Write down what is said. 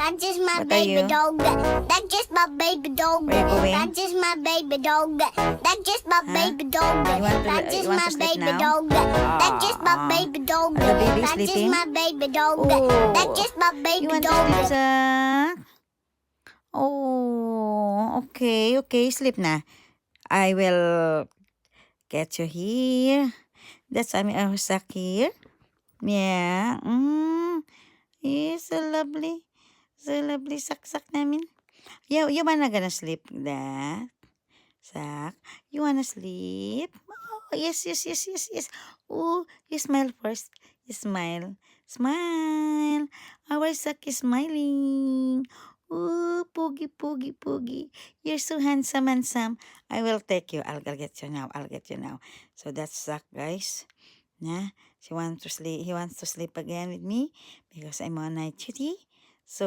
That's just my What are baby you? dog. That's just my baby dog. Where you going? That's just my baby dog. That's just my Huh? baby dog. That's just You want my to sleep baby now? dog. That's just my baby dog. The baby That's just sleeping? my baby dog. Oh. That's just my You baby want to dog. sleep, Zach? Oh, okay, okay, sleep na. I will get you here. That's our Zach here. Yeah. So lovely. So lovely, Zach namin. You wanna gonna sleep, that? Zach, you wanna sleep? Oh, yes, yes, yes, yes, yes. Oh, you smile first. You smile. Smile. Our Zach is smiling. Oh, poogie, poogie, poogie. You're so handsome, handsome. I will take you. I'll get you now. I'll get you now. So that's Zach, guys. Yeah, she wants to sleep. He wants to sleep again with me because I'm on night duty. So